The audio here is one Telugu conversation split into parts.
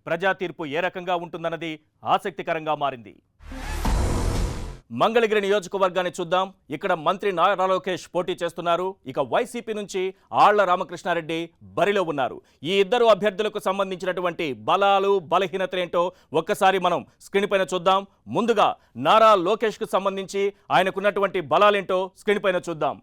ప్రజా తీర్పు ఏ రకంగా ఉంటుందన్నది ఆసక్తికరంగా మారింది. మంగళగిరి నియోజకవర్గాన్ని చూద్దాం. ఇక్కడ మంత్రి నారా లోకేష్ పోటీ చేస్తున్నారు. ఇక వైసీపీ నుంచి ఆళ్ల రామకృష్ణారెడ్డి బరిలో ఉన్నారు. ఈ ఇద్దరు అభ్యర్థులకు సంబంధించినటువంటి బలాలు బలహీనతలేంటో ఒక్కసారి మనం స్క్రీన్ పైన చూద్దాం. ముందుగా నారా లోకేష్కు సంబంధించి ఆయనకున్నటువంటి బలాలేంటో స్క్రీన్ పైన చూద్దాం.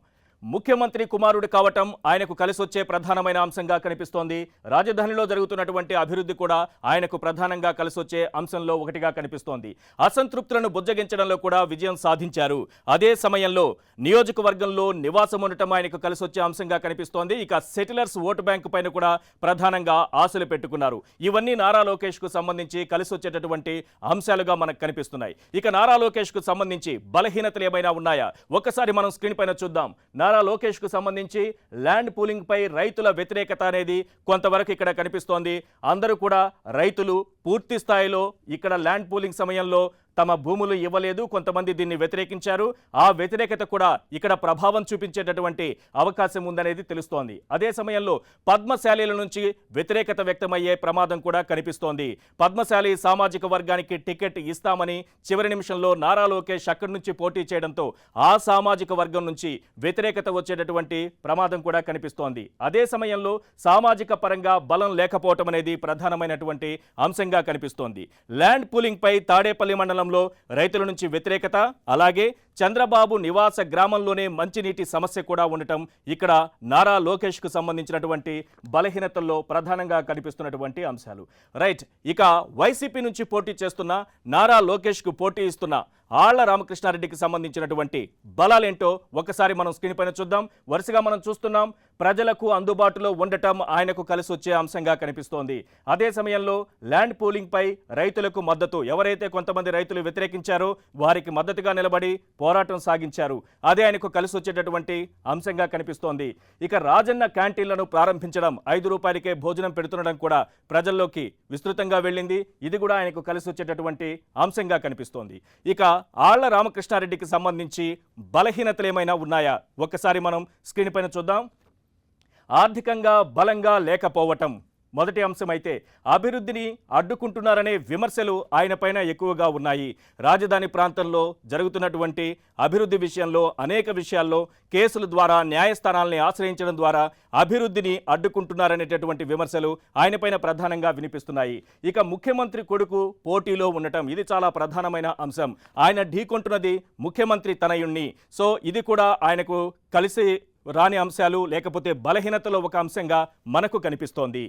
ముఖ్యమంత్రి కుమారుడు కావటం ఆయనకు కలిసొచ్చే ప్రధానమైన అంశంగా కనిపిస్తోంది. రాజధానిలో జరుగుతున్నటువంటి అభివృద్ధి కూడా ఆయనకు ప్రధానంగా కలిసొచ్చే అంశంలో ఒకటిగా కనిపిస్తోంది. అసంతృప్తులను బుజ్జగించడంలో కూడా విజయం సాధించారు. అదే సమయంలో నియోజకవర్గంలో నివాసం ఉండటం ఆయనకు కలిసొచ్చే అంశంగా కనిపిస్తోంది. ఇక సెటిలర్స్ ఓటు బ్యాంకు పైన కూడా ప్రధానంగా ఆశలు పెట్టుకున్నారు. ఇవన్నీ నారా లోకేష్కు సంబంధించి కలిసొచ్చేటటువంటి అంశాలుగా మనకు కనిపిస్తున్నాయి. ఇక నారా లోకేష్కు సంబంధించి బలహీనతలు ఏమైనా ఉన్నాయా? ఒక్కసారి మనం స్క్రీన్ పైన చూద్దాం. నారా లోకేష్కు సంబంధించి ల్యాండ్ పూలింగ్ పై రైతుల వ్యతిరేకత అనేది కొంతవరకు ఇక్కడ కనిపిస్తోంది. అందరూ కూడా రైతులు పూర్తి స్థాయిలో ఇక్కడ ల్యాండ్ పూలింగ్ సమయంలో తమ భూములు ఇవ్వలేదు. కొంతమంది దీన్ని వ్యతిరేకించారు. ఆ వ్యతిరేకత కూడా ఇక్కడ ప్రభావం చూపించేటటువంటి అవకాశం ఉందనేది తెలుస్తోంది. అదే సమయంలో పద్మశాలీల నుంచి వ్యతిరేకత వ్యక్తమయ్యే ప్రమాదం కూడా కనిపిస్తోంది. పద్మశాలి సామాజిక వర్గానికి టికెట్ ఇస్తామని చివరి నిమిషంలో నారా లోకేష్ అక్కడి నుంచి పోటీ చేయడంతో ఆ సామాజిక వర్గం నుంచి వ్యతిరేకత వచ్చేటటువంటి ప్రమాదం కూడా కనిపిస్తోంది. అదే సమయంలో సామాజిక పరంగా బలం లేకపోవటం అనేది ప్రధానమైనటువంటి అంశంగా కనిపిస్తోంది. ల్యాండ్ పూలింగ్ పై తాడేపల్లి మండలం రైతుల నుంచి వ్యతిరేకత, అలాగే చంద్రబాబు నివాస గ్రామంలోనే మంచినీటి సమస్య కూడా ఉండటం ఇక్కడ నారా లోకేష్ కు సంబంధించినటువంటి బలహీనతల్లో ప్రధానంగా కనిపిస్తున్నటువంటి అంశాలు. రైట్, ఇక వైసీపీ నుంచి పోటీ చేస్తున్న నారా లోకేష్ కు పోటీ ఇస్తున్న ఆళ్ల రామకృష్ణారెడ్డికి సంబంధించినటువంటి బలాలేంటో ఒకసారి మనం స్క్రీన్ పైన చూద్దాం. వరుసగా మనం చూస్తున్నాం, ప్రజలకు అందుబాటులో ఉండటం ఆయనకు కలిసి వచ్చే అంశంగా కనిపిస్తోంది. అదే సమయంలో ల్యాండ్ పూలింగ్ పై రైతులకు మద్దతు, ఎవరైతే కొంతమంది రైతులు వ్యతిరేకించారో వారికి మద్దతుగా నిలబడి పోరాటం సాగించారు, అదే ఆయనకు కలిసి వచ్చేటటువంటి అంశంగా కనిపిస్తోంది. ఇక రాజన్న క్యాంటీన్లను ప్రారంభించడం, 5 రూపాయలకే భోజనం పెడుతుండడం కూడా ప్రజల్లోకి విస్తృతంగా వెళ్ళింది. ఇది కూడా ఆయనకు కలిసి వచ్చేటటువంటి అంశంగా కనిపిస్తోంది. ఇక ఆళ్ల రామకృష్ణారెడ్డికి సంబంధించి బలహీనతలు ఏమైనా ఉన్నాయా? ఒక్కసారి మనం స్క్రీన్ పైన చూద్దాం. ఆర్థికంగా బలంగా లేకపోవటం మొదటి అంశమైతే, అభివృద్ధిని అడ్డుకుంటున్నారనే విమర్శలు ఆయన పైన ఎక్కువగా ఉన్నాయి. రాజధాని ప్రాంతంలో జరుగుతున్నటువంటి అభివృద్ధి విషయంలో అనేక విషయాల్లో కేసుల ద్వారా న్యాయస్థానాల్ని ఆశ్రయించడం ద్వారా అభివృద్ధిని అడ్డుకుంటున్నారనేటటువంటి విమర్శలు ఆయన పైన ప్రధానంగా వినిపిస్తున్నాయి. ఇక ముఖ్యమంత్రి కొడుకు పోటీలో ఉండటం, ఇది చాలా ప్రధానమైన అంశం. ఆయన ఢీకొంటున్నది ముఖ్యమంత్రి తనయుణ్ణి. సో ఇది కూడా ఆయనకు కలిసి రాని అంశాలు, లేకపోతే బలహీనతలో ఒక అంశంగా మనకు కనిపిస్తోంది.